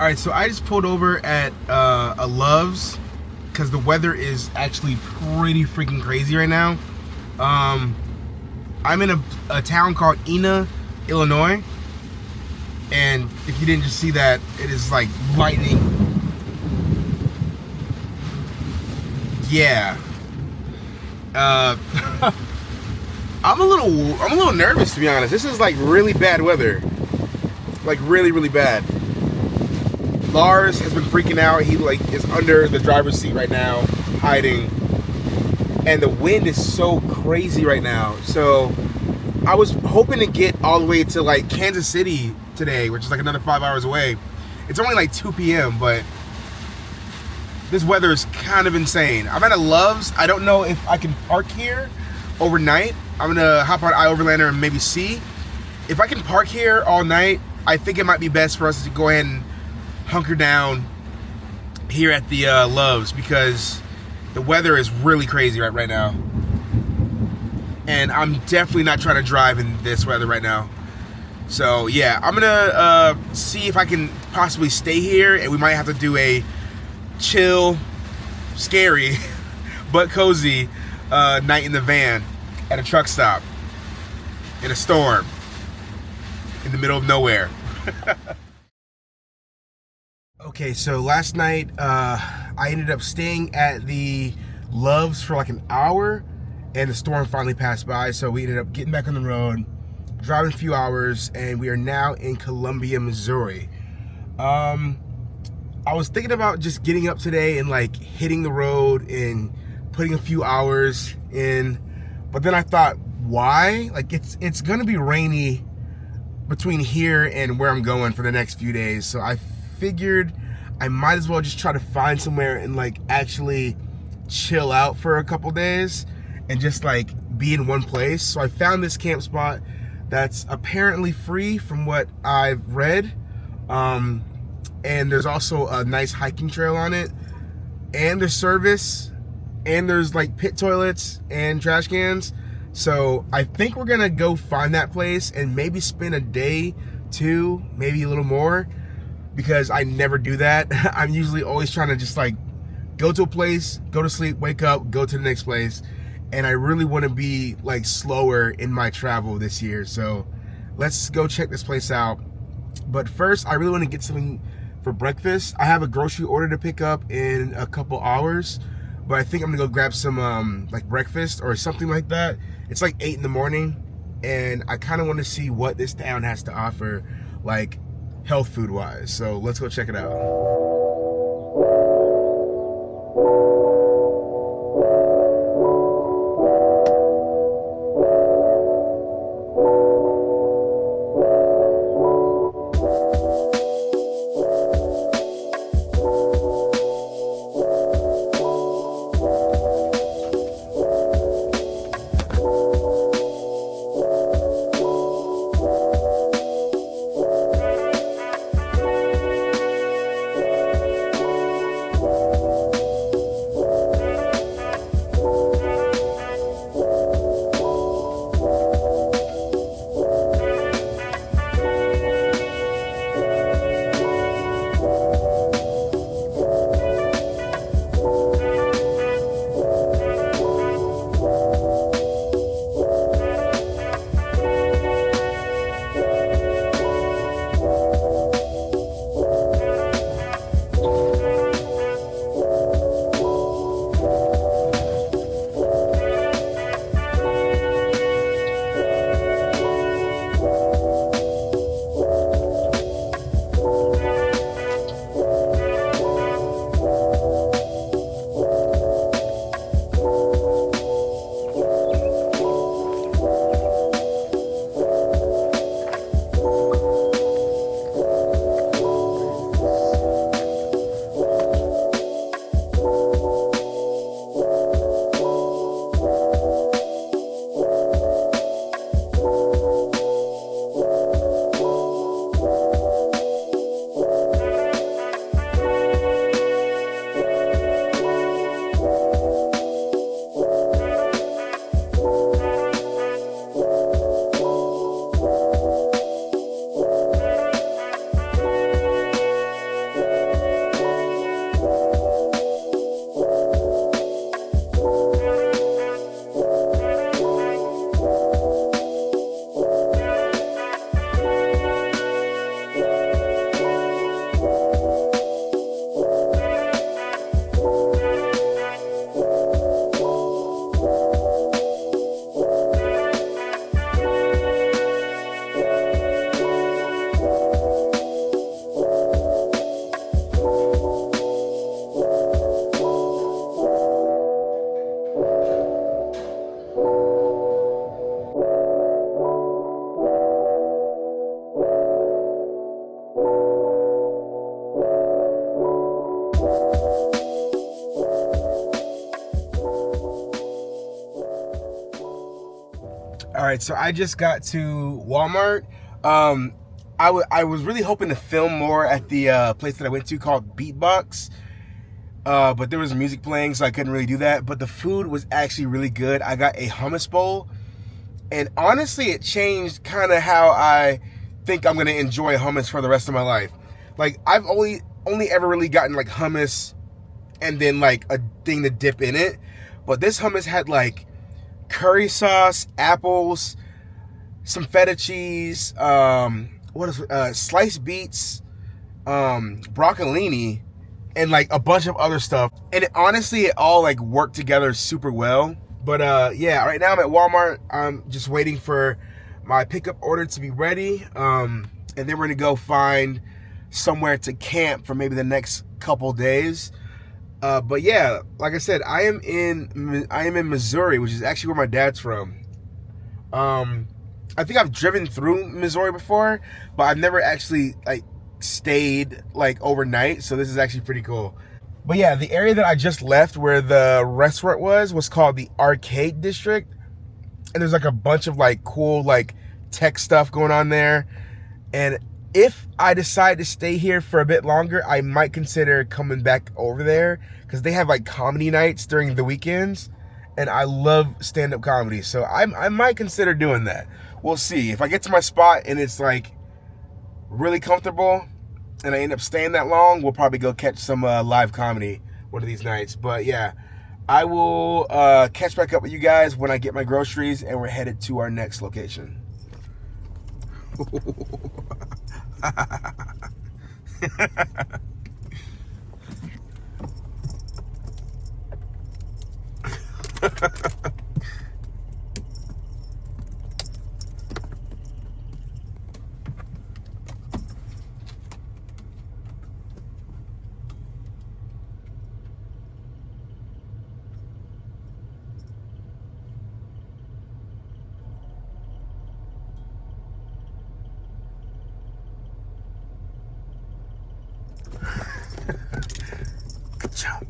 right, so I just pulled over at a Love's because the weather is actually pretty freaking crazy right now. I'm in a town called Ena, Illinois, and if you didn't just see that, it is like lightning. Yeah. I'm a little nervous, to be honest. This is like really bad weather, like really bad. Lars has been freaking out. He like is under the driver's seat right now, hiding. And the wind is so crazy right now. So I was hoping to get all the way to like Kansas City today, which is like another 5 hours away. It's only like 2 p.m., but this weather is kind of insane. I'm at a Love's. I don't know if I can park here overnight. I'm gonna hop on iOverlander and maybe see. If I can park here all night, I think it might be best for us to go ahead and hunker down here at the Love's because the weather is really crazy right now. And I'm definitely not trying to drive in this weather right now. So yeah, I'm gonna see if I can possibly stay here, and we might have to do a chill, scary, but cozy night in the van at a truck stop in a storm in the middle of nowhere. Okay, so last night I ended up staying at the Love's for like an hour, and the storm finally passed by, so we ended up getting back on the road, driving a few hours, and we are now in Columbia, Missouri. I was thinking about just getting up today and like hitting the road and putting a few hours in, but then I thought, why? Like it's gonna be rainy between here and where I'm going for the next few days, so I figured I might as well just try to find somewhere and like actually chill out for a couple days and just like be in one place. So I found this camp spot that's apparently free from what I've read, and there's also a nice hiking trail on it, and there's service, and there's like pit toilets and trash cans. So I think we're gonna go find that place and maybe spend a day, two, maybe a little more, because I never do that. I'm usually always trying to just like go to a place, go to sleep, wake up, go to the next place. And I really want to be like slower in my travel this year. So let's go check this place out. But first, I really want to get something for breakfast. I have a grocery order to pick up in a couple hours, but I think I'm gonna go grab some like breakfast or something like that. It's like 8 in the morning, and I kind of want to see what this town has to offer, like health food wise. So let's go check it out. All right, so I just got to Walmart. I was really hoping to film more at the place that I went to called Beatbox, but there was music playing, so I couldn't really do that. But the food was actually really good. I got a hummus bowl, and honestly, it changed kind of how I think I'm gonna enjoy hummus for the rest of my life. Like, I've only ever really gotten like hummus and then like a thing to dip in it, but this hummus had like curry sauce, apples, some feta cheese, sliced beets, broccolini, and like a bunch of other stuff. And it all like worked together super well. But yeah, right now I'm at Walmart. I'm just waiting for my pickup order to be ready. And then we're gonna go find somewhere to camp for maybe the next couple days. But yeah, like I said, I am in Missouri, which is actually where my dad's from. I think I've driven through Missouri before, but I've never actually like stayed like overnight. So this is actually pretty cool. But yeah, the area that I just left where the restaurant was called the Arcade District. And there's like a bunch of like cool like tech stuff going on there. And if I decide to stay here for a bit longer, I might consider coming back over there because they have like comedy nights during the weekends, and I love stand-up comedy, so I might consider doing that. We'll see. If I get to my spot and it's like really comfortable and I end up staying that long, we'll probably go catch some live comedy one of these nights. But yeah, I will catch back up with you guys when I get my groceries and we're headed to our next location. Good job.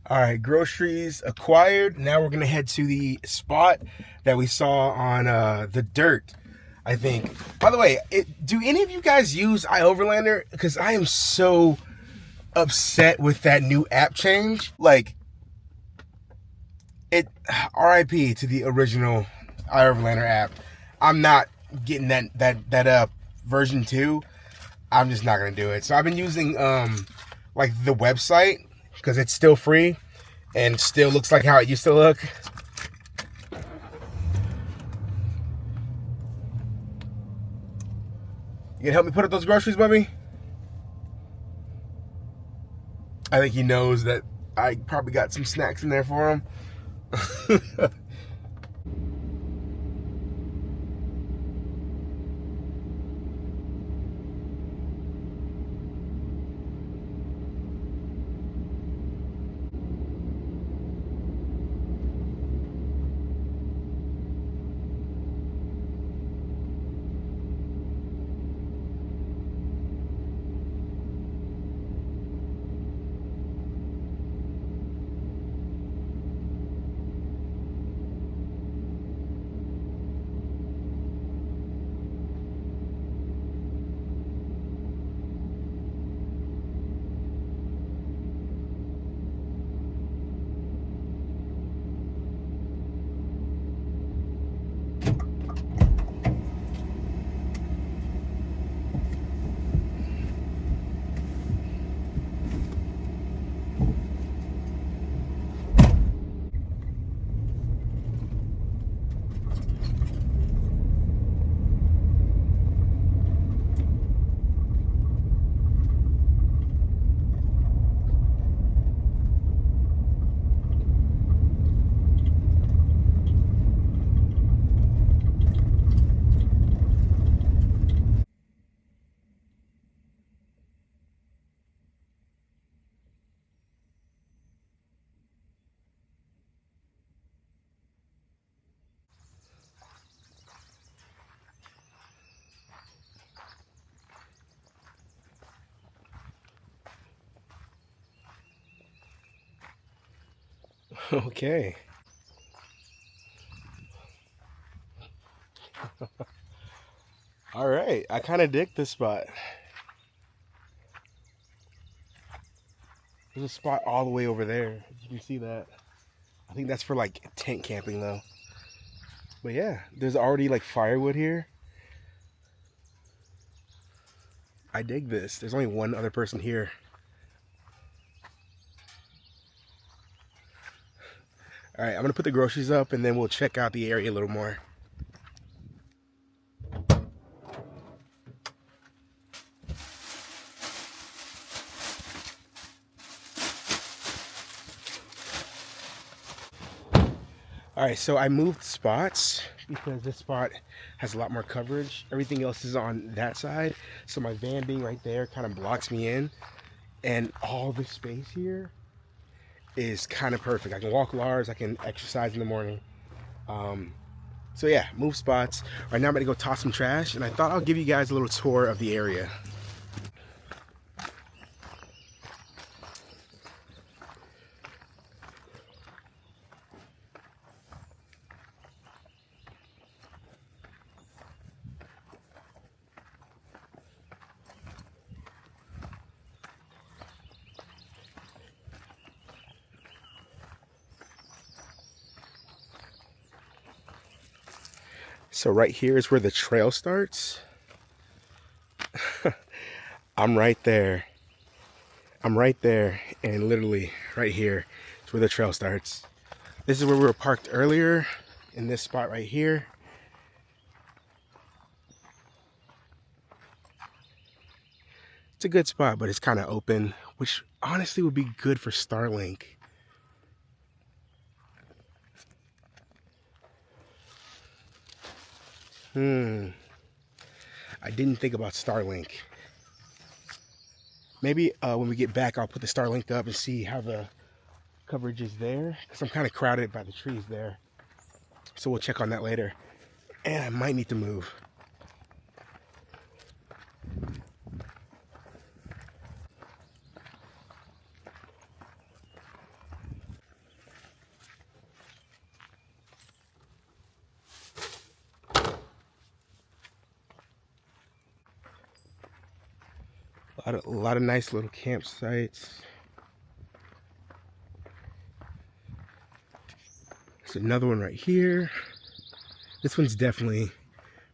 All right, groceries acquired. Now we're gonna head to the spot that we saw on the dirt, I think. By the way, do any of you guys use iOverlander? Because I am so upset with that new app change. Like, RIP to the original iOverlander app. I'm not getting that version 2. I'm just not gonna do it. So I've been using like the website because it's still free and still looks like how it used to look. You gonna help me put up those groceries, Bubby? I think he knows that I probably got some snacks in there for him. Okay. All right. I kind of dig this spot. There's a spot all the way over there. You can see that. I think that's for like tent camping though. But yeah, there's already like firewood here. I dig this. There's only one other person here. All right, I'm gonna put the groceries up and then we'll check out the area a little more. All right, so I moved spots because this spot has a lot more coverage. Everything else is on that side. So my van being right there kind of blocks me in. And all this space here is kind of perfect. I can walk Lars, I can exercise in the morning. So yeah, move spots. Right now I'm gonna go toss some trash and I thought I'll give you guys a little tour of the area. So right here is where the trail starts. I'm right there. I'm right there, and literally right here is where the trail starts. This is where we were parked earlier, in this spot right here. It's a good spot, but it's kind of open, which honestly would be good for Starlink. I didn't think about Starlink. Maybe when we get back, I'll put the Starlink up and see how the coverage is there, because I'm kind of crowded by the trees there. So we'll check on that later. And I might need to move. A lot of nice little campsites. There's another one right here. This one's definitely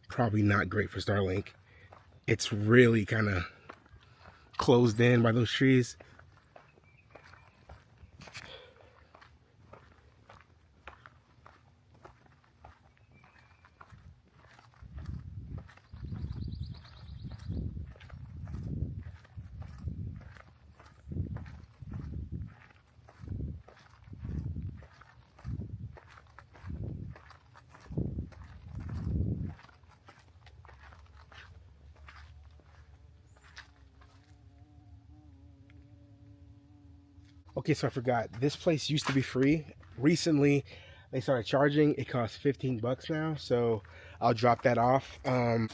probably not great for Starlink. It's really kind of closed in by those trees. Okay, so I forgot. This place used to be free. Recently, they started charging. It costs 15 bucks now, so I'll drop that off. And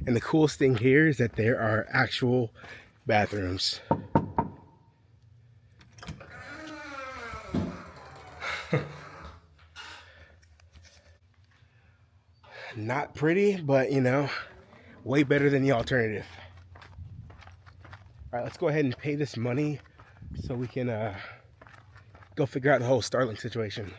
the coolest thing here is that there are actual bathrooms. Not pretty, but you know, way better than the alternative. All right, let's go ahead and pay this money so we can go figure out the whole Starlink situation.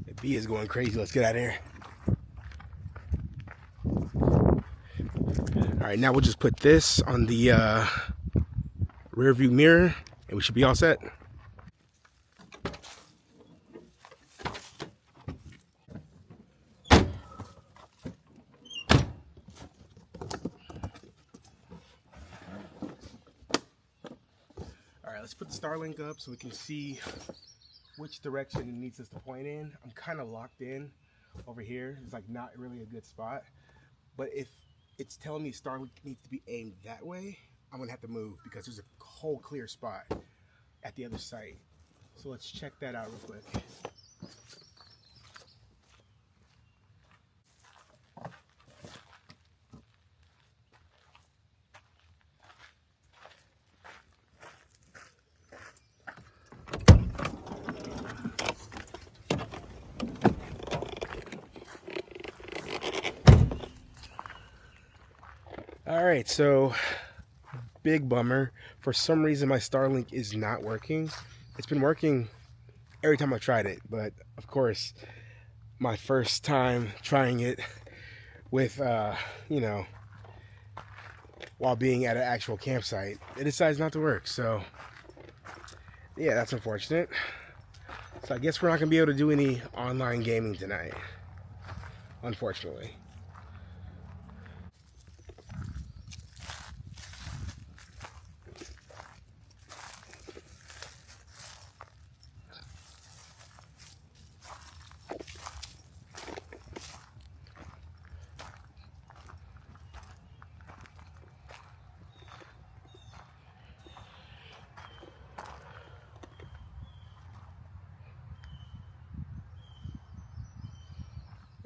The bee is going crazy. Let's get out of here. All right, now we'll just put this on the rear view mirror and we should be all set. let's put the Starlink up so we can see which direction it needs us to point in. I'm kind of locked in over here. It's like not really a good spot. But if it's telling me Starlink needs to be aimed that way, I'm gonna have to move because there's a whole clear spot at the other site. So let's check that out real quick. All right, so big bummer. For some reason, my Starlink is not working. It's been working every time I tried it, but of course, my first time trying it with, you know, while being at an actual campsite, it decides not to work. So, yeah, that's unfortunate. So I guess we're not gonna be able to do any online gaming tonight, unfortunately.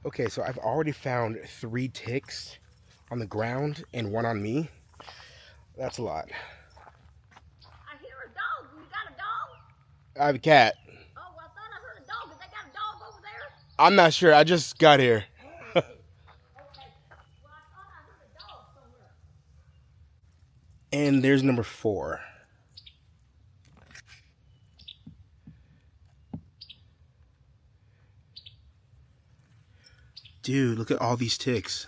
Okay, so I've already found 3 ticks on the ground and 1 on me. That's a lot. I hear a dog. You got a dog? I have a cat. Oh, well, I thought I heard a dog. Has they got a dog over there? I'm not sure. I just got here. Okay. Well, I thought I heard a dog somewhere. And there's number 4. Dude, look at all these ticks.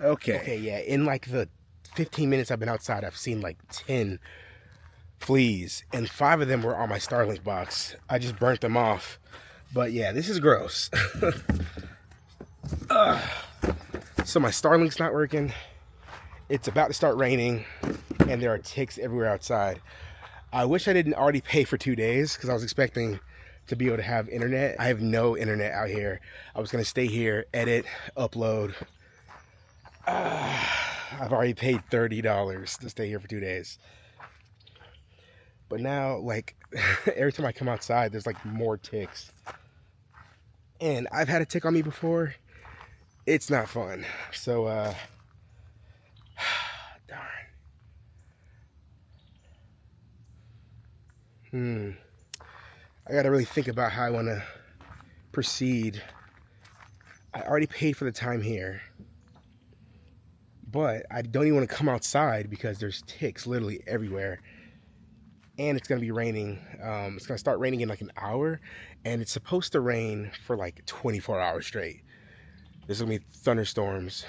Okay, yeah, in like the 15 minutes I've been outside, I've seen like 10 fleas, and 5 of them were on my Starlink box. I just burnt them off. But yeah, this is gross. So my Starlink's not working. It's about to start raining, and there are ticks everywhere outside. I wish I didn't already pay for 2 days, because I was expecting to be able to have internet. I have no internet out here. I was gonna stay here, edit, upload. I've already paid $30 to stay here for 2 days. But now, like, every time I come outside, there's like more ticks. And I've had a tick on me before. It's not fun. So, darn. I gotta really think about how I wanna proceed. I already paid for the time here, but I don't even want to come outside because there's ticks literally everywhere, and it's gonna be raining. It's gonna start raining in like an hour, and it's supposed to rain for like 24 hours straight. There's gonna be thunderstorms.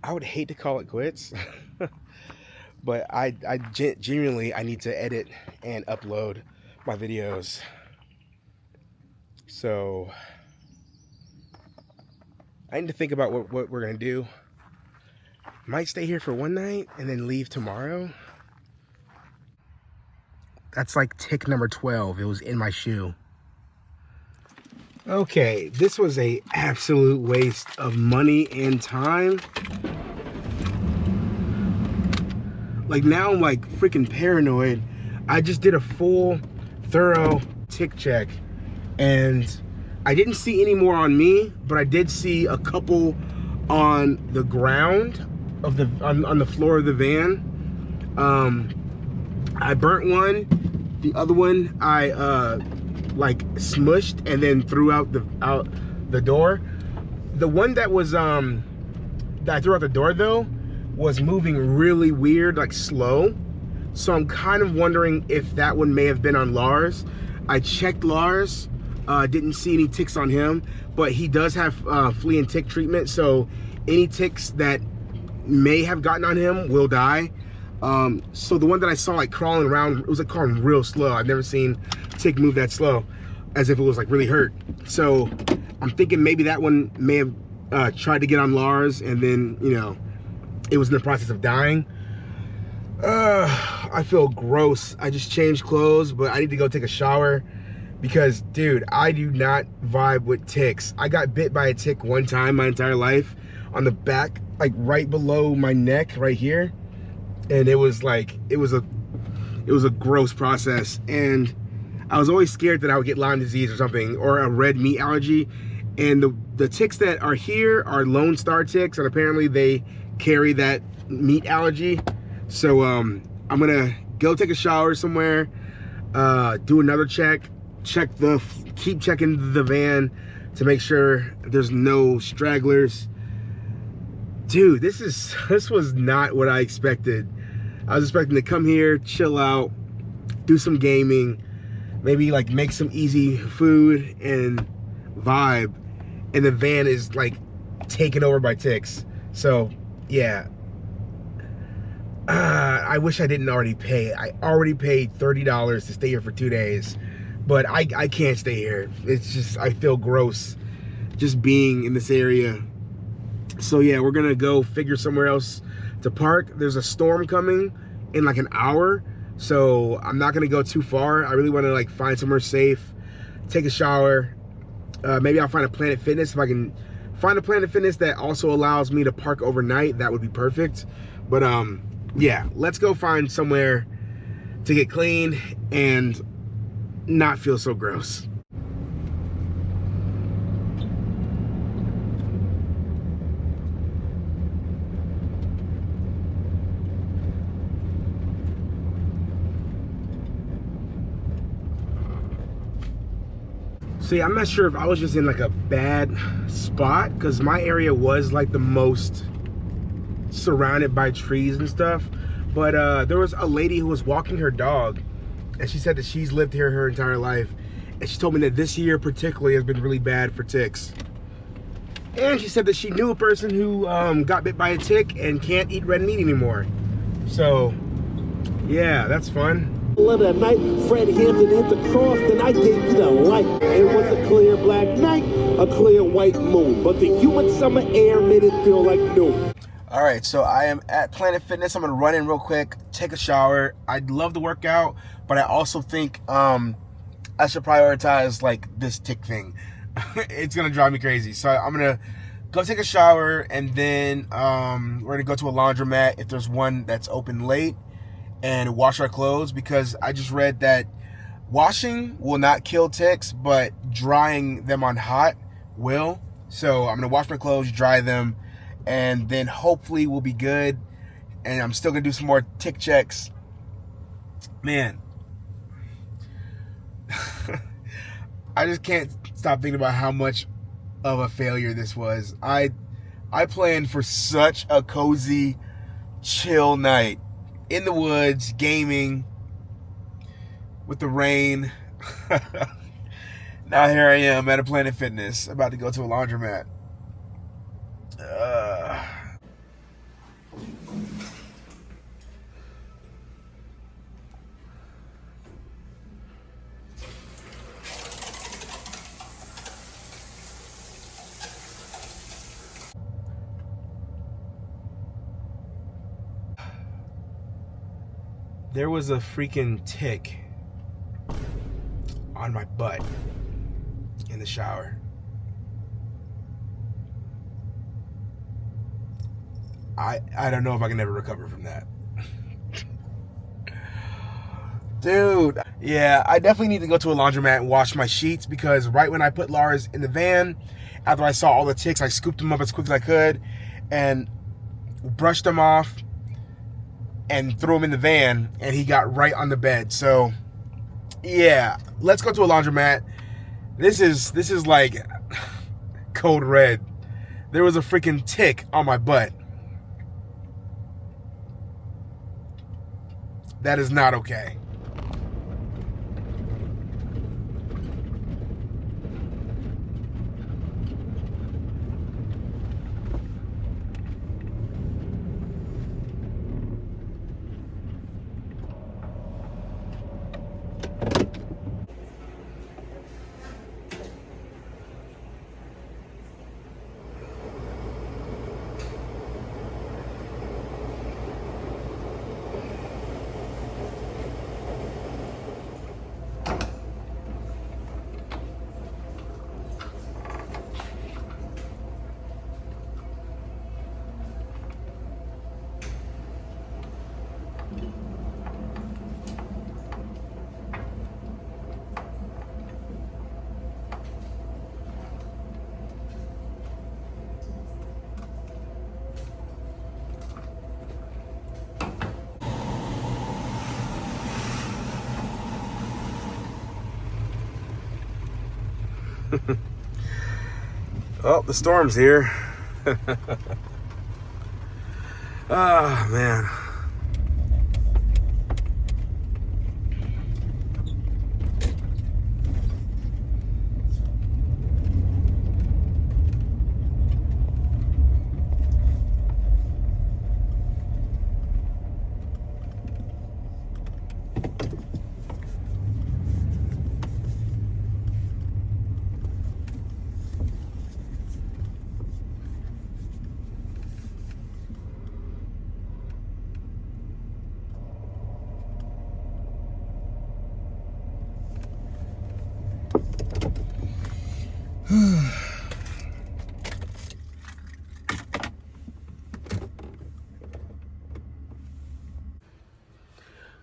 I would hate to call it quits, but I genuinely, I need to edit and upload my videos. So I need to think about what we're gonna do. Might stay here for one night and then leave tomorrow. That's like tick number 12. It was in my shoe. Okay, this was a absolute waste of money and time. Like now I'm like freaking paranoid. I just did a full, thorough tick check, and I didn't see any more on me, but I did see a couple on the ground of the on the floor of the van. I burnt one. The other one I like smushed and then threw out the door. The one that was that I threw out the door though was moving really weird, like slow. So I'm kind of wondering if that one may have been on Lars. I checked Lars, didn't see any ticks on him, but he does have flea and tick treatment, so any ticks that may have gotten on him will die. So the one that I saw like crawling around, it was like crawling real slow. I've never seen tick move that slow, as if it was like really hurt. So I'm thinking maybe that one may have tried to get on Lars, and then, you know, it was in the process of dying. I feel gross. I just changed clothes, but I need to go take a shower because, dude, I do not vibe with ticks. I got bit by a tick one time my entire life on the back, like right below my neck right here. And it was like, it was a gross process. And I was always scared that I would get Lyme disease or something, or a red meat allergy. And the ticks that are here are Lone Star ticks, and apparently they carry that meat allergy. So I'm gonna go take a shower somewhere, do another check, keep checking the van to make sure there's no stragglers. Dude, this was not what I expected. I was expecting to come here, chill out, do some gaming, maybe like make some easy food and vibe, and the van is like taken over by ticks. So yeah, I wish I didn't already pay. I already paid $30 to stay here for 2 days, but I can't stay here. It's just, I feel gross just being in this area. So yeah, we're gonna go figure somewhere else to park. There's a storm coming in like an hour, so I'm not gonna go too far. I really want to like find somewhere safe, take a shower. Maybe I'll find a Planet Fitness. If I can find a Planet Fitness that also allows me to park overnight, that would be perfect. But yeah, let's go find somewhere to get clean and not feel so gross. See, I'm not sure if I was just in like a bad spot, because my area was like the most surrounded by trees and stuff, but there was a lady who was walking her dog, and she said that she's lived here her entire life, and she told me that this year particularly has been really bad for ticks. And she said that she knew a person who got bit by a tick and can't eat red meat anymore. So yeah, that's fun. That night, Fred Hampton hit the cross, the night gave you the light. It was a clear black night, a clear white moon, but the humid summer air made it feel like noon. All right, so I am at Planet Fitness. I'm gonna run in real quick, take a shower. I'd love to work out, but I also think I should prioritize like this tick thing. It's gonna drive me crazy. So I'm gonna go take a shower, and then we're gonna go to a laundromat if there's one that's open late, and wash our clothes, because I just read that washing will not kill ticks, but drying them on hot will. So I'm gonna wash my clothes, dry them, and then hopefully we'll be good. And I'm still gonna do some more tick checks. Man, I just can't stop thinking about how much of a failure this was. I planned for such a cozy, chill night in the woods, gaming with the rain. Now here I am at a Planet Fitness, about to go to a laundromat. There was a freaking tick on my butt in the shower. I don't know if I can ever recover from that. Dude, yeah, I definitely need to go to a laundromat and wash my sheets, because right when I put Lars in the van, after I saw all the ticks, I scooped them up as quick as I could and brushed them off and threw him in the van, and he got right on the bed. So yeah, let's go to a laundromat. This is like code red. There was a freaking tick on my butt. That is not okay. Oh, the storm's here. Ah, man.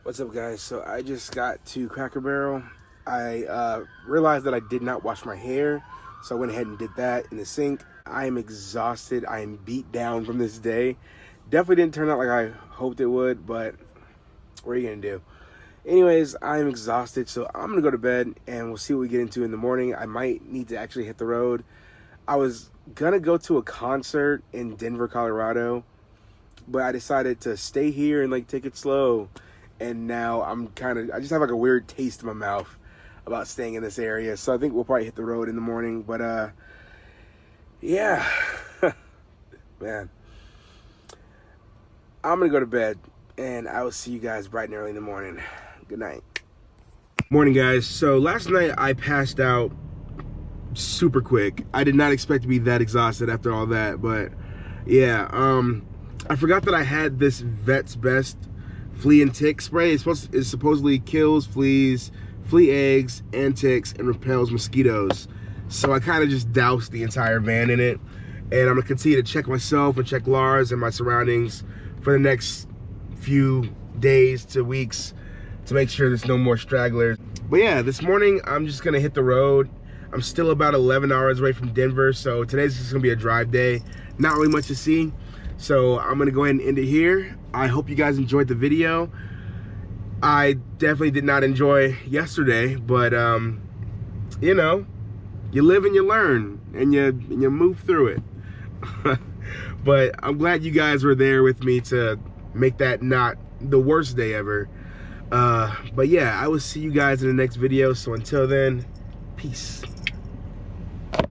What's up, guys? So I just got to Cracker Barrel. I realized that I did not wash my hair, so I went ahead and did that in the sink. I am exhausted. I am beat down from this day. Definitely didn't turn out like I hoped it would, but what are you gonna do? Anyways, I'm exhausted, so I'm gonna go to bed and we'll see what we get into in the morning. I might need to actually hit the road. I was gonna go to a concert in Denver, Colorado, but I decided to stay here and like take it slow. And now I just have like a weird taste in my mouth about staying in this area. So I think we'll probably hit the road in the morning. But yeah, man, I'm gonna go to bed and I will see you guys bright and early in the morning. Good night. Morning, guys. So last night I passed out super quick. I did not expect to be that exhausted after all that, but yeah, I forgot that I had this Vet's Best flea and tick spray. It supposedly kills fleas, flea eggs, and ticks, and repels mosquitoes. So I kind of just doused the entire van in it, and I'm gonna continue to check myself and check Lars and my surroundings for the next few days to weeks to make sure there's no more stragglers. But yeah, this morning I'm just gonna hit the road. I'm still about 11 hours away from Denver, so today's just gonna be a drive day. Not really much to see, so I'm gonna go ahead and end it here. I hope you guys enjoyed the video. I definitely did not enjoy yesterday, but you know, you live and you learn, and you move through it. But I'm glad you guys were there with me to make that not the worst day ever. But yeah, I will see you guys in the next video. So until then, peace.